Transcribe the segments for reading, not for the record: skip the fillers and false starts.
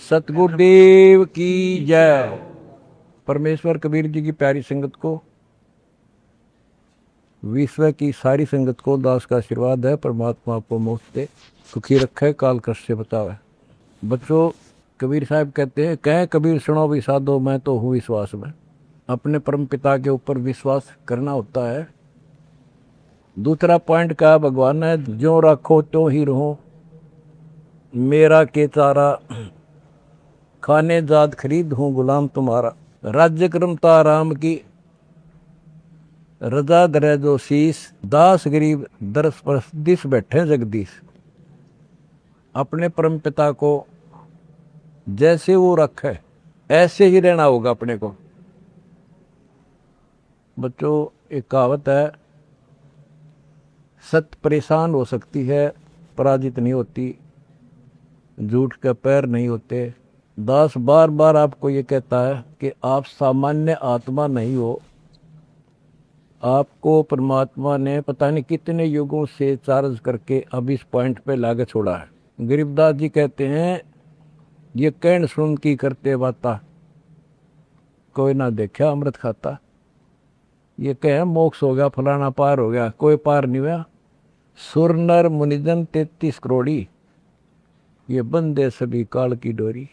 सतगुरुदेव की जय। परमेश्वर कबीर जी की प्यारी संगत को, विश्व की सारी संगत को दास का आशीर्वाद है। परमात्मा आपको मुफ्त दे, सुखी रखे, काल कष्ट से बचावे। बच्चों, कबीर साहब कहते हैं, कह कबीर सुनो भी साधो, मैं तो हूँ विश्वास में। अपने परम पिता के ऊपर विश्वास करना होता है। दूसरा पॉइंट का भगवान है, जो रखो तो ही रहो, मेरा के तारा, खाने जात खरीद हूँ गुलाम तुम्हारा। राज्य क्रमता राम की, रजा दरे जो शीस, दास गरीब दरस परस दिस बैठे जगदीश। अपने परम पिता को जैसे वो रखे ऐसे ही रहना होगा अपने को। बच्चों, एक कहावत है, सत्य परेशान हो सकती है, पराजित नहीं होती, झूठ के पैर नहीं होते। दास बार बार आपको ये कहता है कि आप सामान्य आत्मा नहीं हो। आपको परमात्मा ने पता नहीं कितने युगों से चार्ज करके अब इस पॉइंट पे लाके छोड़ा है। गरीबदास जी कहते हैं, ये कहन सुन की करते बाता, कोई ना देखा अमृत खाता। ये कहे मोक्ष हो गया, फलाना पार हो गया, कोई पार नहीं हुआ। सुर नर मुनिजन 33 करोड़ी, ये बंदे सभी काल की डोरी।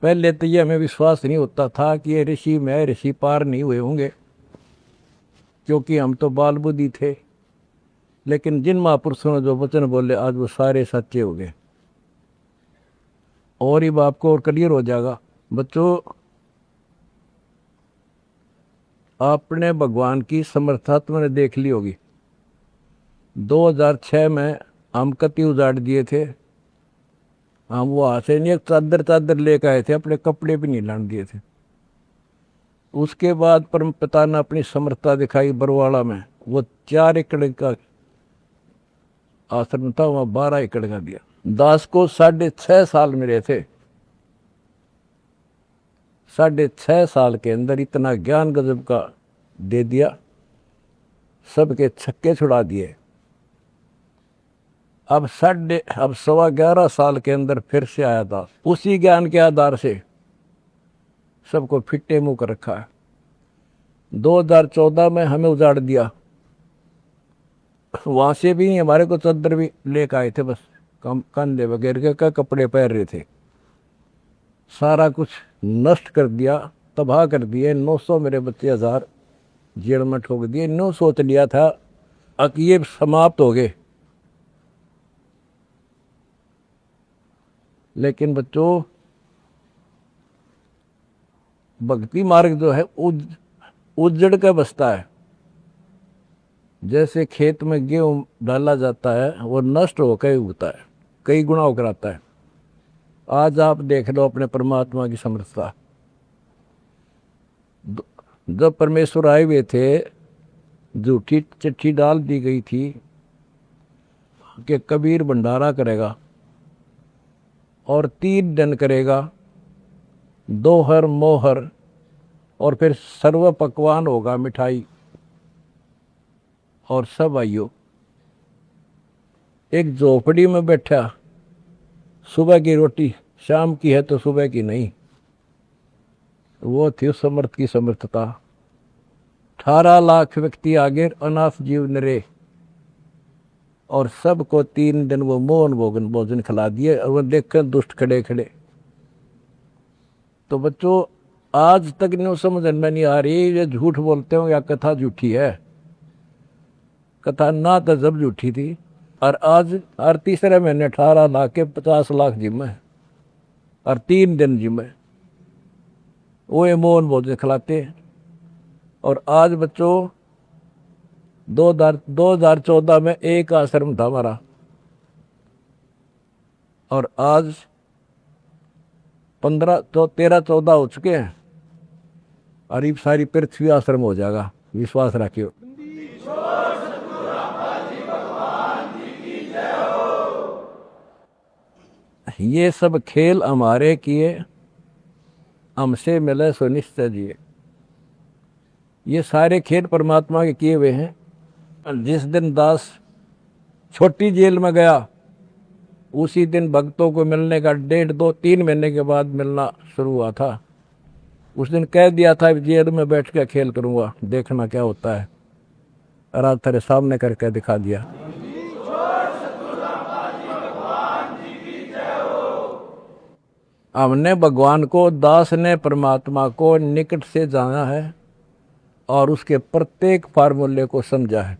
पहले तो ये हमें विश्वास नहीं होता था कि ये ऋषि में ऋषि पार नहीं हुए होंगे, क्योंकि हम तो बाल बुद्धि थे। लेकिन जिन महापुरुषों ने जो वचन बोले, आज वो सारे सच्चे हो गए। और ही बाप को और क्लियर हो जाएगा। बच्चों, आपने भगवान की समर्था तुमने देख ली होगी। 2006 में हम कति उजाड़ दिए थे। हम वहाँ से नहीं, एक चादर लेकर आए थे, अपने कपड़े भी नहीं लाने दिए थे। उसके बाद परम पिता ने अपनी समर्था दिखाई बरवाड़ा में। वो 4 एकड़ का आश्रम था, वहाँ 12 एकड़ का दिया। दास को 6.5 साल मिले थे। 6.5 साल के अंदर इतना ज्ञान गजब का दे दिया, सबके छक्के छुड़ा दिए। अब 11.25 साल के अंदर फिर से आया दास, उसी ज्ञान के आधार से सबको फिट्टे मुंह कर रखा है। 2014 में हमें उजाड़ दिया, वहां से भी हमारे को चादर भी लेकर आए थे, बस कंधे वगैरह के कपड़े पहन रहे थे। सारा कुछ नष्ट कर दिया, तबाह कर दिए। 900 मेरे बच्चे 1000 जेल में ठोक दिए। 9 सोच लिया था कि ये समाप्त हो गए। लेकिन बच्चों, भक्ति मार्ग जो है उजड़ के बसता है। जैसे खेत में गेहूं डाला जाता है, वो नष्ट होकर उगता है, कई गुना होकर आता है। आज आप देख लो अपने परमात्मा की समर्थता। जब परमेश्वर आए हुए थे, झूठी चिट्ठी डाल दी गई थी कि कबीर भंडारा करेगा और 3 दिन करेगा, दोहर मोहर, और फिर सर्व पकवान होगा, मिठाई। और सब आइयो। एक झोपड़ी में बैठा, सुबह की रोटी शाम की है तो सुबह की नहीं। वो थी उस समर्थ की समर्थता। 18 लाख व्यक्ति आगे, अनाथ जीव नरे, और सबको 3 दिन वो मोहन भोजन खिला दिए। और वो देखकर दुष्ट खड़े खड़े। तो बच्चों, आज तक नहीं समझ में नहीं आ रही, ये झूठ बोलते हो या कथा झूठी है। कथा ना तो जब झूठी थी, और आज हर तीसरे महीने 18 लाख के 50 लाख जिम्मे, और 3 दिन जिम्मे वो ये मोहन भोजन खिलाते। और आज बच्चों, 2014 में एक आश्रम था हमारा, और आज 13-14 हो चुके हैं। और ये सारी पृथ्वी आश्रम हो जाएगा, विश्वास रखियो। ये सब खेल हमारे किए, हमसे मिले सो निश्चय जिए। ये सारे खेल परमात्मा के किए हुए हैं। जिस दिन दास छोटी जेल में गया, उसी दिन भक्तों को मिलने का 1.5-2-3 महीने के बाद मिलना शुरू हुआ था। उस दिन कह दिया था जेल में बैठ के खेल करूंगा, देखना क्या होता है। और आज तेरे सामने करके दिखा दिया। हमने भगवान को, दास ने परमात्मा को निकट से जाना है और उसके प्रत्येक फार्मूले को समझा है।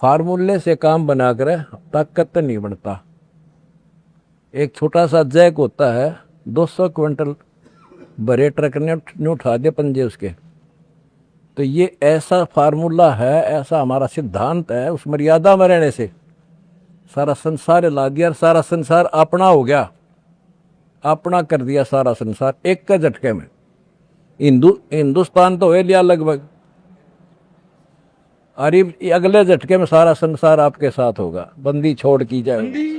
फार्मूले से काम बनाकर ताकत नहीं बनता। एक छोटा सा जैक होता है, 200 क्विंटल भरे ट्रक ने उठा दिए पंजे उसके। तो ये ऐसा फार्मूला है, ऐसा हमारा सिद्धांत है। उस मर्यादा में रहने से सारा संसार ला दिया और सारा संसार अपना हो गया, अपना कर दिया सारा संसार एक के झटके में। हिंदुस्तान तो हो लिया लगभग, अरे अगले झटके में सारा संसार आपके साथ होगा। बंदी छोड़ की जाए।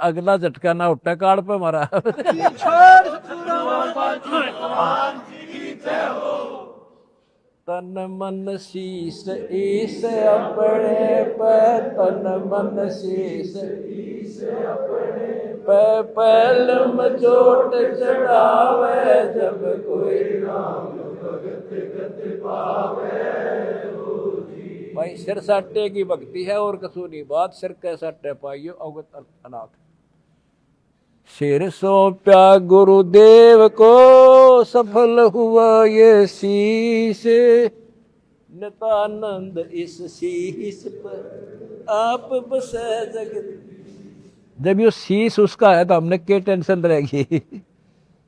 अगला झटका ना उठा कार्ड पे हमारा। तन मन शीस ईस अपने पे, तन मन शीस ईस अपने पे, पहलम चोट चढ़ावे जब कोई राम भगत गति पावे। भाई सिर साटे की भक्ति है और कसूनी बात, सिर के साटे पाइयो अवगत अनाथ। सिर सौंप्या गुरुदेव को, सफल हुआ ये शीश, नितानंद इस शीश पर आप बसे जगत। जब ये शीश उसका है तो हमने क्या टेंशन रहेगी।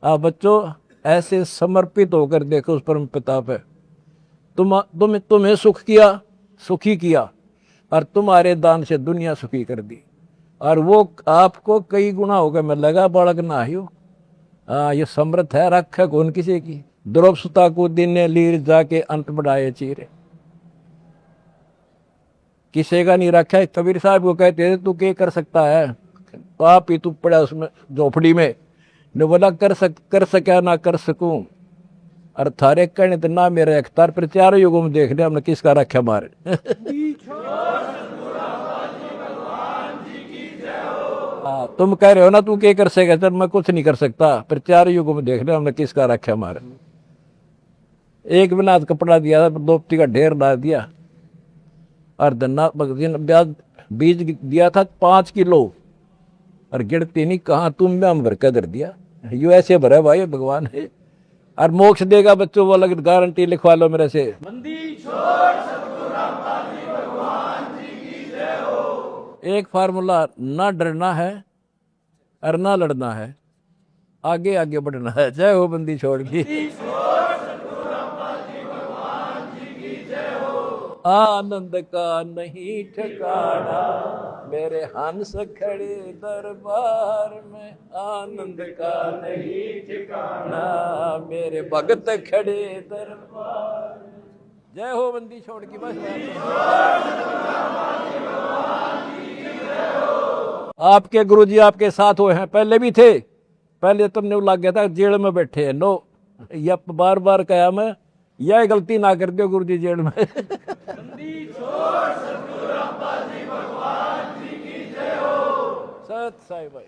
आप बच्चों ऐसे समर्पित होकर देखो उस परम पिता पे। तुम्हें सुख किया, सुखी किया, और तुम्हारे दान से दुनिया सुखी कर दी, और वो आपको कई गुना होकर मिलेगा। बालक ना हो, ये समर्थ है, रखे कौन किसी की। द्रौप सुता को दिन ने लीर जाके अंत बढ़ाए चीरे, किसी का नहीं रखा है। कबीर साहब को कहते थे तू क्या कर सकता है, तो आप ही तू पड़ा उसमें झोपड़ी में। ने बोला कर सका ना कर सकूं, और थारे कहने तो ना मेरे अख्तार पर। चारों युगों में देख लिया हमने किसका रखा मारे। तुम कह रहे हो ना तू क्या कर सकेगा, चल मैं कुछ नहीं कर सकता, पर चारों युगों में देख लिया हमने किसका रखा मारे। एक बिना कपड़ा दिया था, दोपती का ढेर डाल दिया, और धन्ना बीज दिया था 5 किलो, और गिरती नहीं कहाँ तुम में हम भर कर धर दिया। यू ऐसे भरा भाई भगवान है, और मोक्ष देगा बच्चों, वो अलग गारंटी लिखवा लो मेरे से। एक फार्मूला, ना डरना है और ना लड़ना है, आगे आगे बढ़ना है। जय हो बंदी छोड़ की। आनंद का नहीं ठिकाना, मेरे हंस खड़े दरबार में। आनंद का नहीं ठिकाना, मेरे भगत खड़े दरबार। जय हो बंदी छोड़ की। बस आपके गुरुजी आपके साथ हुए हैं, पहले भी थे। पहले तुमने लग गया था जेल में बैठे हैं। नो, यह बार बार कहा मैं, यह गलती ना कर दो गुरुजी जेल में। सत साई भाई।